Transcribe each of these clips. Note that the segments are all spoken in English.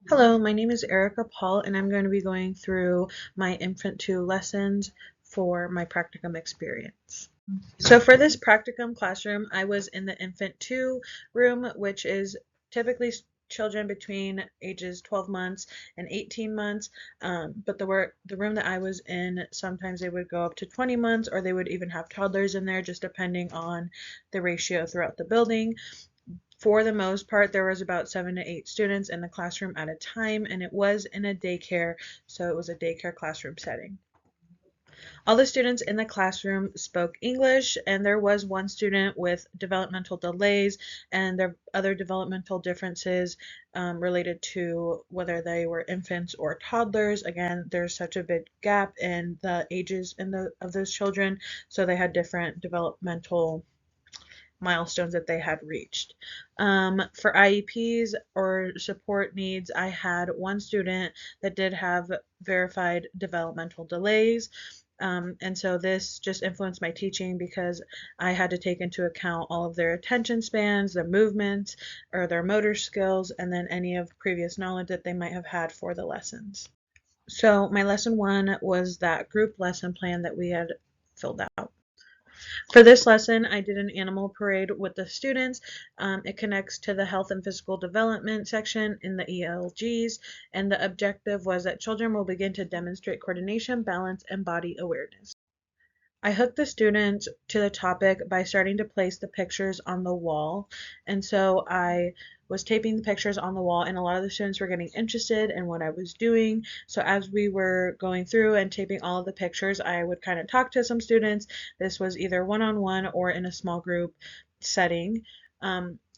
Hello, my name is Erica Paul, and I'm going to be going through my Infant 2 lessons for my practicum experience. So for this practicum classroom, I was in the Infant 2 room, which is typically children between ages 12 months and 18 months. But the room that I was in, sometimes they would go up to 20 months, or they would even have toddlers in there, just depending on the ratio throughout the building. For the most part, there was about 7 to 8 students in the classroom at a time, and it was in a daycare, so it was a daycare classroom setting. All the students in the classroom spoke English, and there was one student with developmental delays and their other developmental differences related to whether they were infants or toddlers. Again, there's such a big gap in the ages of those children, so they had different developmental milestones that they had reached. For IEPs or support needs, I had one student that did have verified developmental delays. And so this just influenced my teaching because I had to take into account all of their attention spans, their movements, or their motor skills, and then any of previous knowledge that they might have had for the lessons. So my lesson one was that group lesson plan that we had filled out. For this lesson, I did an animal parade with the students. It connects to the health and physical development section in the ELGs, and the objective was that children will begin to demonstrate coordination, balance, and body awareness. I hooked the students to the topic by starting to place the pictures on the wall. And so I was taping the pictures on the wall, and a lot of the students were getting interested in what I was doing. So as we were going through and taping all of the pictures, I would kind of talk to some students. This was either one-on-one or in a small group setting.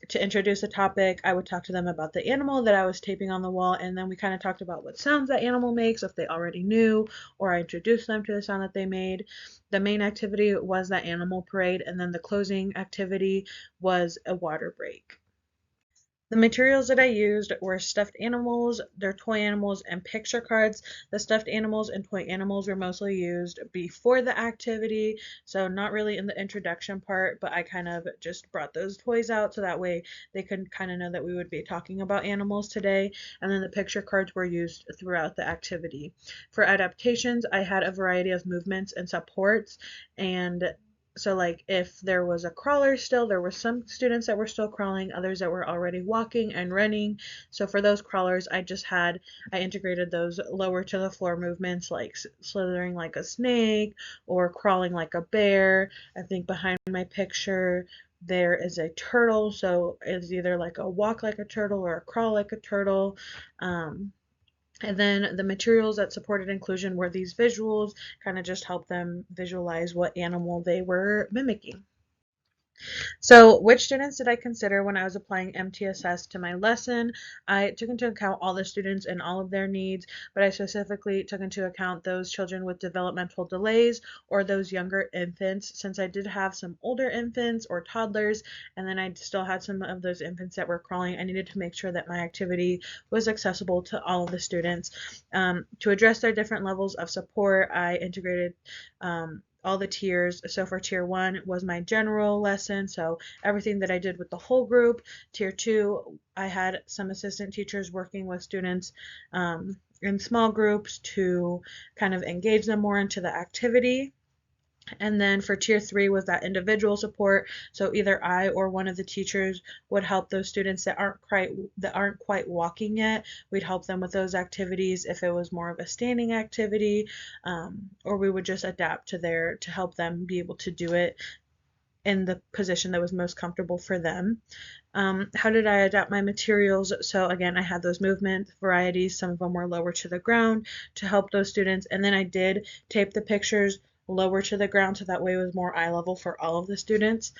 To introduce a topic, I would talk to them about the animal that I was taping on the wall, and then we kind of talked about what sounds that animal makes, if they already knew, or I introduced them to the sound that they made. The main activity was that animal parade, and then the closing activity was a water break. The materials that I used were stuffed animals, their toy animals, and picture cards. The stuffed animals and toy animals were mostly used before the activity, so not really in the introduction part, but I kind of just brought those toys out so that way they could kind of know that we would be talking about animals today. And then the picture cards were used throughout the activity. For adaptations, I had a variety of movements and supports, and so like if there was a crawler still, there were some students that were still crawling, others that were already walking and running. So for those crawlers, I integrated those lower to the floor movements like slithering like a snake or crawling like a bear. I think behind my picture there is a turtle, so it's either like a walk like a turtle or a crawl like a turtle. And then the materials that supported inclusion were these visuals, kind of just help them visualize what animal they were mimicking. So, which students did I consider when I was applying MTSS to my lesson? I took into account all the students and all of their needs, but I specifically took into account those children with developmental delays or those younger infants, since I did have some older infants or toddlers, and then I still had some of those infants that were crawling. I needed to make sure that my activity was accessible to all of the students. To address their different levels of support, I integrated all the tiers. So for tier one was my general lesson, so everything that I did with the whole group. Tier two, I had some assistant teachers working with students in small groups to kind of engage them more into the activity. And then for tier three was that individual support. So either I or one of the teachers would help those students that aren't quite walking yet. We'd help them with those activities if it was more of a standing activity, or we would just adapt to help them be able to do it in the position that was most comfortable for them. How did I adapt my materials? So again, I had those movement varieties. Some of them were lower to the ground to help those students. And then I did tape the pictures lower to the ground so that way it was more eye level for all of the students.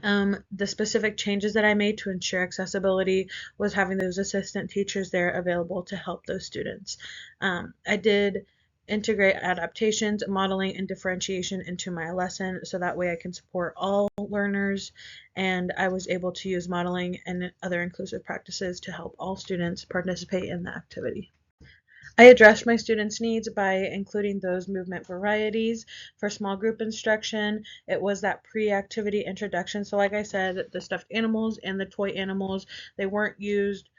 The specific changes that I made to ensure accessibility was having those assistant teachers there available to help those students. I did integrate adaptations, modeling, and differentiation into my lesson so that way I can support all learners, and I was able to use modeling and other inclusive practices to help all students participate in the activity. I addressed my students' needs by including those movement varieties. For small group instruction, it was that pre-activity introduction. So like I said, the stuffed animals and the toy animals, they weren't used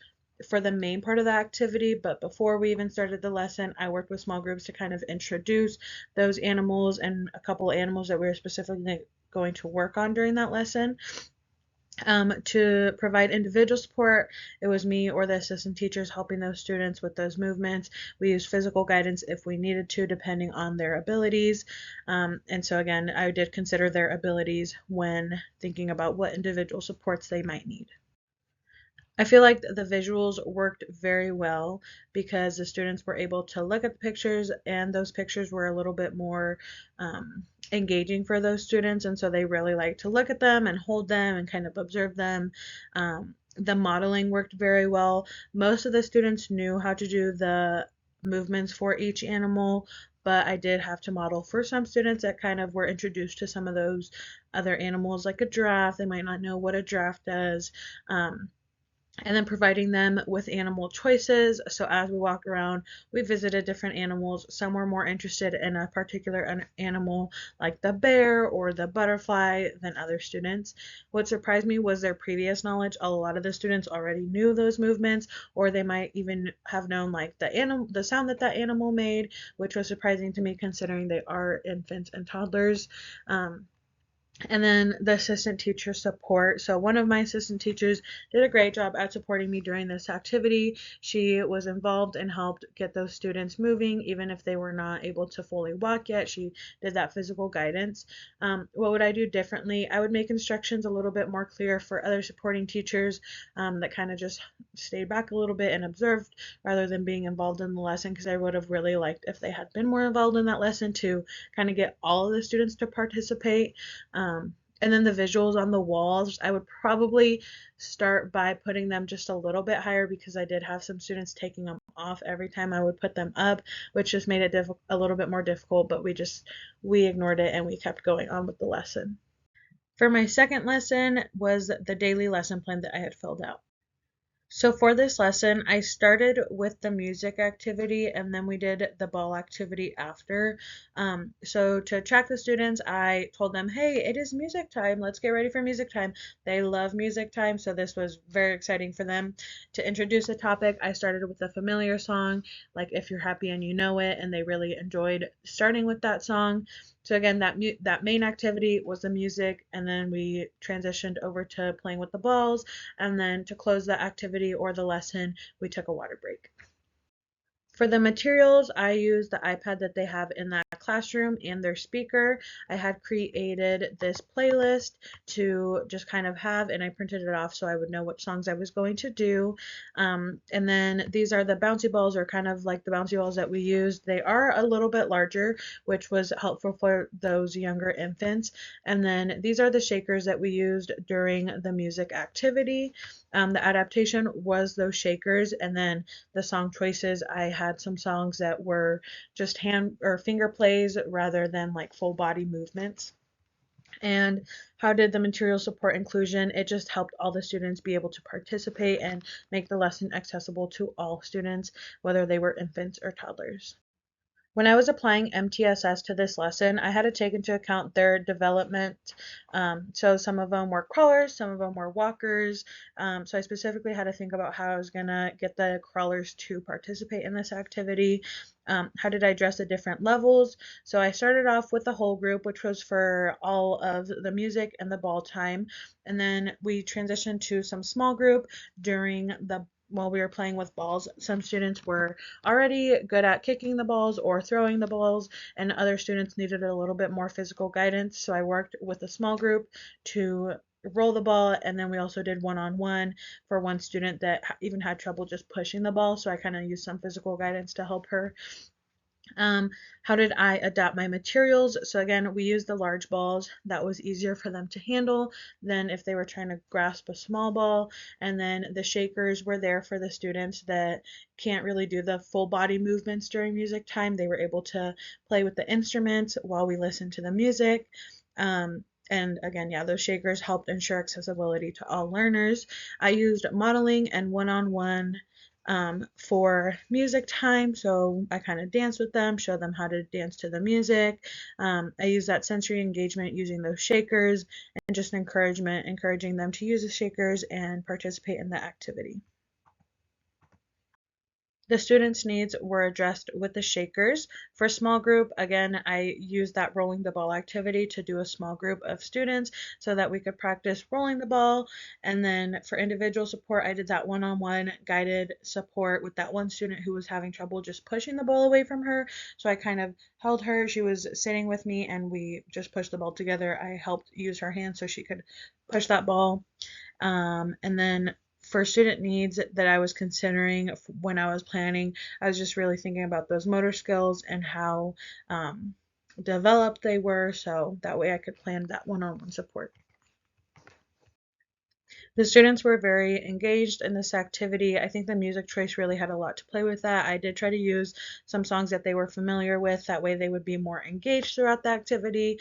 for the main part of the activity, but before we even started the lesson, I worked with small groups to kind of introduce those animals and a couple of animals that we were specifically going to work on during that lesson. To provide individual support, it was me or the assistant teachers helping those students with those movements. We used physical guidance if we needed to, depending on their abilities. And so again, I did consider their abilities when thinking about what individual supports they might need. I feel like the visuals worked very well because the students were able to look at the pictures, and those pictures were a little bit more engaging for those students, and so they really like to look at them and hold them and kind of observe them. The modeling worked very well. Most of the students knew how to do the movements for each animal, but I did have to model for some students that kind of were introduced to some of those other animals, like a giraffe. They might not know what a giraffe does. And then providing them with animal choices. So as we walked around, we visited different animals. Some were more interested in a particular animal, like the bear or the butterfly, than other students. What surprised me was their previous knowledge. A lot of the students already knew those movements, or they might even have known like the sound that animal made, which was surprising to me considering they are infants and toddlers. And then the assistant teacher support. So one of my assistant teachers did a great job at supporting me during this activity. She was involved and helped get those students moving, even if they were not able to fully walk yet. She did that physical guidance. What would I do differently? I would make instructions a little bit more clear for other supporting teachers that kind of just stayed back a little bit and observed rather than being involved in the lesson, because I would have really liked if they had been more involved in that lesson to kind of get all of the students to participate. And then the visuals on the walls, I would probably start by putting them just a little bit higher, because I did have some students taking them off every time I would put them up, which just made it a little bit more difficult, but we ignored it and we kept going on with the lesson. For my second lesson was the daily lesson plan that I had filled out. So for this lesson, I started with the music activity and then we did the ball activity after. So to attract the students, I told them, hey, it is music time. Let's get ready for music time. They love music time, so this was very exciting for them. To introduce the topic, I started with a familiar song, like If You're Happy and You Know It, and they really enjoyed starting with that song. So again, that main activity was the music, and then we transitioned over to playing with the balls, and then to close the activity or the lesson, we took a water break. For the materials, I used the iPad that they have in that classroom and their speaker. I had created this playlist to just kind of have, and I printed it off so I would know what songs I was going to do. And then these are the bouncy balls, or kind of like the bouncy balls that we used. They are a little bit larger, which was helpful for those younger infants. And then these are the shakers that we used during the music activity. The adaptation was those shakers, and then the song choices, I had some songs that were just hand or finger plays rather than like full body movements. And how did the material support inclusion? It just helped all the students be able to participate and make the lesson accessible to all students, whether they were infants or toddlers. When I was applying MTSS to this lesson, I had to take into account their development. So some of them were crawlers, some of them were walkers. So I specifically had to think about how I was going to get the crawlers to participate in this activity. How did I address the different levels? So I started off with the whole group, which was for all of the music and the ball time. And then we transitioned to some small group while we were playing with balls. Some students were already good at kicking the balls or throwing the balls, and other students needed a little bit more physical guidance. So I worked with a small group to roll the ball, and then we also did one-on-one for one student that even had trouble just pushing the ball. So I kind of used some physical guidance to help her. How did I adapt my materials? So again, we used the large balls. That was easier for them to handle than if they were trying to grasp a small ball. And then the shakers were there for the students that can't really do the full body movements during music time. They were able to play with the instruments while we listened to the music. And again, yeah, those shakers helped ensure accessibility to all learners. I used modeling and one-on-one for music time. So I kind of dance with them, show them how to dance to the music. I use that sensory engagement using those shakers, and just encouraging them to use the shakers and participate in the activity. The students' needs were addressed with the shakers. For small group, again, I used that rolling the ball activity to do a small group of students so that we could practice rolling the ball. And then for individual support, I did that one-on-one guided support with that one student who was having trouble just pushing the ball away from her. So I kind of held her. She was sitting with me and we just pushed the ball together. I helped use her hand so she could push that ball. And then for student needs that I was considering when I was planning, I was just really thinking about those motor skills and how developed they were, so that way I could plan that one-on-one support. The students were very engaged in this activity. I think the music choice really had a lot to play with that. I did try to use some songs that they were familiar with. That way they would be more engaged throughout the activity.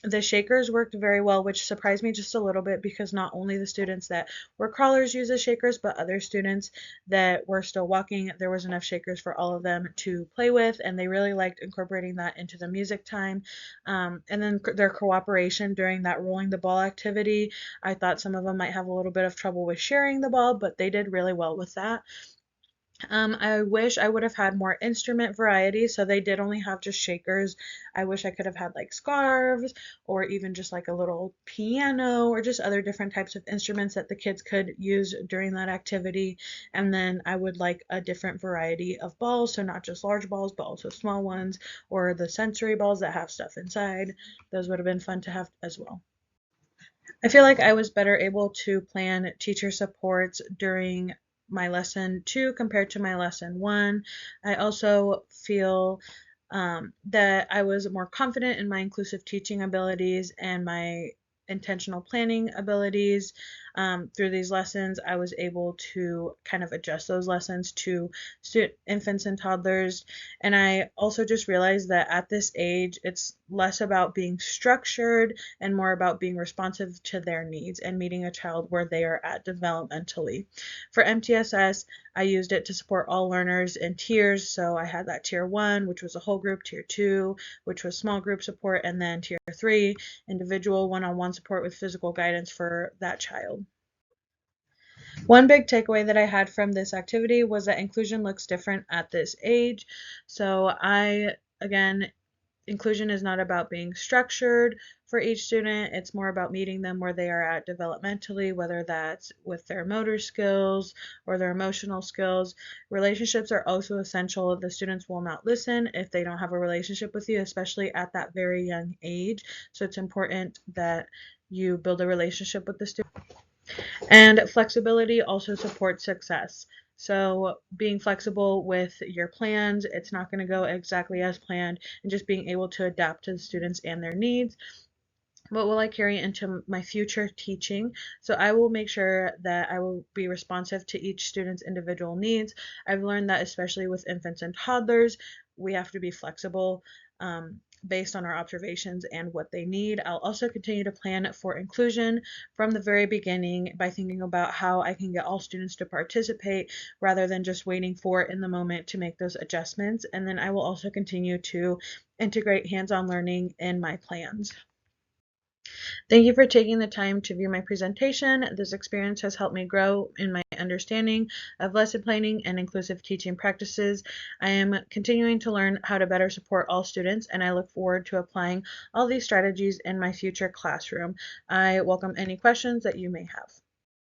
The shakers worked very well, which surprised me just a little bit because not only the students that were crawlers used the shakers, but other students that were still walking, there was enough shakers for all of them to play with, and they really liked incorporating that into the music time. And then their cooperation during that rolling the ball activity, I thought some of them might have a little bit of trouble with sharing the ball, but they did really well with that. I wish I would have had more instrument variety, so they did only have just shakers. I wish I could have had like scarves or even just like a little piano or just other different types of instruments that the kids could use during that activity. And then I would like a different variety of balls, so not just large balls, but also small ones or the sensory balls that have stuff inside. Those would have been fun to have as well. I feel like I was better able to plan teacher supports during my lesson 2 compared to my lesson 1. I also feel that I was more confident in my inclusive teaching abilities and my intentional planning abilities. Through these lessons, I was able to kind of adjust those lessons to infants and toddlers. And I also just realized that at this age, it's less about being structured and more about being responsive to their needs and meeting a child where they are at developmentally. For MTSS, I used it to support all learners in tiers. So I had that tier 1, which was a whole group, tier 2, which was small group support, and then tier 3, individual one-on-one support with physical guidance for that child. One big takeaway that I had from this activity was that inclusion looks different at this age. So again, inclusion is not about being structured for each student. It's more about meeting them where they are at developmentally, whether that's with their motor skills or their emotional skills. Relationships are also essential. The students will not listen if they don't have a relationship with you, especially at that very young age. So it's important that you build a relationship with the student. And flexibility also supports success. So being flexible with your plans, it's not going to go exactly as planned, and just being able to adapt to the students and their needs. What will I carry into my future teaching? So I will make sure that I will be responsive to each student's individual needs. I've learned that especially with infants and toddlers, we have to be flexible. Based on our observations and what they need. I'll also continue to plan for inclusion from the very beginning by thinking about how I can get all students to participate rather than just waiting for in the moment to make those adjustments. And then I will also continue to integrate hands-on learning in my plans. Thank you for taking the time to view my presentation. This experience has helped me grow in my understanding of lesson planning and inclusive teaching practices. I am continuing to learn how to better support all students, and I look forward to applying all these strategies in my future classroom. I welcome any questions that you may have.